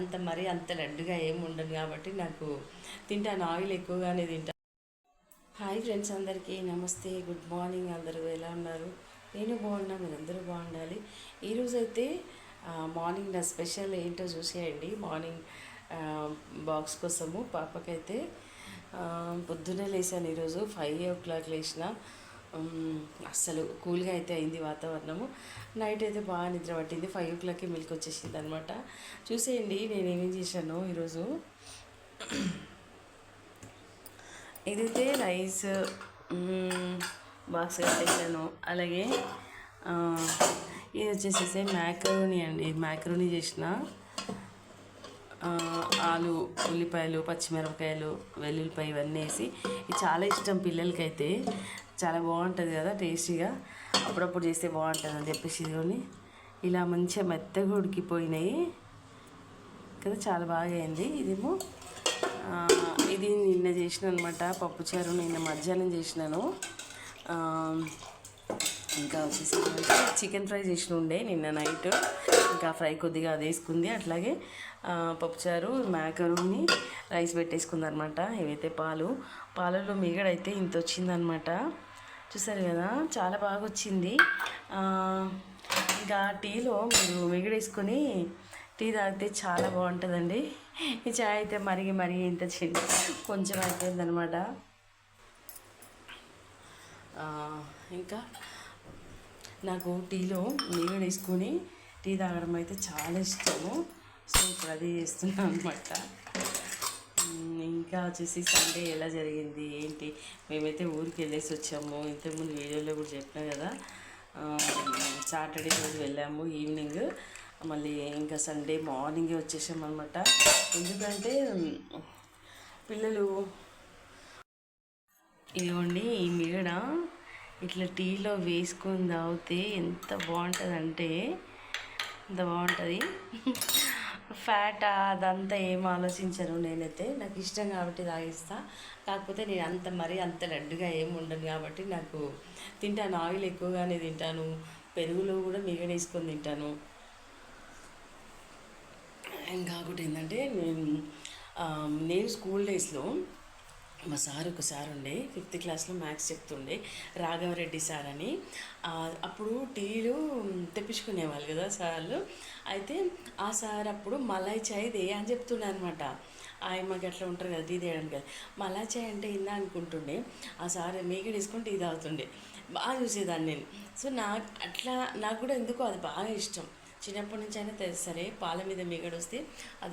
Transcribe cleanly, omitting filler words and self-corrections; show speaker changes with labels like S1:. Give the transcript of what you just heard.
S1: అంత మరీ అంత లడ్డుగా ఏమి ఉండదు కాబట్టి నాకు తింటాను, ఆయిల్ ఎక్కువగానే తింటాను. హాయ్ ఫ్రెండ్స్, అందరికీ నమస్తే, గుడ్ మార్నింగ్. అందరూ ఎలా ఉన్నారు? నేను బాగున్నా, మీరందరూ బాగుండాలి. ఈరోజైతే మార్నింగ్ నా స్పెషల్ ఏంటో చూసేయండి. మార్నింగ్ బాక్స్ కోసము పాపకైతే పొద్దున్నే లేసాను. ఈరోజు 5 o'clock లేచిన. అస్సలు కూల్గా అయితే అయింది వాతావరణము. నైట్ అయితే బాగా నిద్ర పట్టింది. 5 o'clockకి మిల్క్ వచ్చేసింది అనమాట. చూసేయండి నేనేమేం చేశాను ఈరోజు. ఇదైతే రైస్ బాక్స్ కట్టేసాను. అలాగే ఇది వచ్చేసేసి మ్యాక్రోనీ అండి. మ్యాక్రోనీ చేసిన ఆలు, ఉల్లిపాయలు, పచ్చిమిరపకాయలు, వెల్లుల్లిపాయ ఇవన్నీ వేసి. ఇది చాలా ఇష్టం పిల్లలకైతే, చాలా బాగుంటుంది కదా టేస్టీగా. అప్పుడప్పుడు చేస్తే బాగుంటుంది అని చెప్పేసి ఇదిగోని ఇలా మంచిగా మెత్తగా ఉడికిపోయినాయి కదా, చాలా బాగా అయింది. ఇదేమో ఇది నిన్న చేసిన అనమాట పప్పుచారు. నిన్న మధ్యాహ్నం చేసినాను. ఇంకా వచ్చేసి చికెన్ ఫ్రై చేసిన ఉండే నిన్న నైట్, ఇంకా ఫ్రై కొద్దిగా అది వేసుకుంది. అట్లాగే పప్పుచారు, మ్యాకరోని, రైస్ పెట్టేసుకుంది అనమాట. ఇవైతే పాలలో మిగడైతే ఇంత వచ్చిందనమాట. చూసారు కదా, చాలా బాగా వచ్చింది. ఇంకా టీలో మీరు మిగడేసుకొని టీ తాగితే చాలా బాగుంటుందండి. ఈ చాయ్ అయితే మరిగి ఇంత కొంచెం అయిపోయిందనమాట. ఇంకా నాకు టీలో నీళ్ళు వేసుకొని టీ తాగడం అయితే చాలా ఇష్టము. సో ఇప్పుడు అది చేస్తున్నాను అనమాట. ఇంకా వచ్చేసి సండే ఎలా జరిగింది ఏంటి, మేమైతే ఊరికి వెళ్ళేసి వచ్చాము. ఇంతకుముందు వీడియోలో కూడా చెప్పినా కదా. సాటర్డే రోజు వెళ్ళాము ఈవినింగ్, మళ్ళీ ఇంకా సండే మార్నింగే వచ్చేసామన్నమాట. ఎందుకంటే పిల్లలు ఇదిగోండి, ఈ మిగడ ఇట్లా టీలో వేసుకొని తాగితే ఎంత బాగుంటుందంటే అంత బాగుంటుంది. ఫ్యాట్ అదంతా ఏం ఆలోచించను నేనైతే, నాకు ఇష్టం కాబట్టి తాగిస్తా. కాకపోతే నేను అంత లడ్డుగా ఏమి ఉండను కాబట్టి నాకు తింటాను, ఆయిల్ ఎక్కువగానే తింటాను. పెరుగులో కూడా మిగడేసుకొని తింటాను. ఇంకా ఒకటి ఏంటంటే నేను స్కూల్ డేస్లో మా సార్ ఒకసారి ఉండే 5th క్లాస్లో మ్యాథ్స్ చెప్తుండే, రాఘవరెడ్డి సార్ అని. అప్పుడు టీలు తెప్పించుకునేవాళ్ళు కదా సార్లు. అయితే ఆ సార్ అప్పుడు మలాయ్ చాయ్ దే అని చెప్తుండే అనమాట. మాకు అట్లా ఉంటారు కదా టీ తేయడానికి కదా. మలాయ్ చాయ్ అంటే ఇందా అనుకుంటుండే. ఆ సార్ మీగడ వేసుకొని టీ తాగుతుండే. బాగా చూసేదాన్ని నేను. సో నాకు కూడా ఎందుకో అది బాగా ఇష్టం. చిన్నప్పటి నుంచి అయినా సరే పాల మీద మీగడ వస్తే అది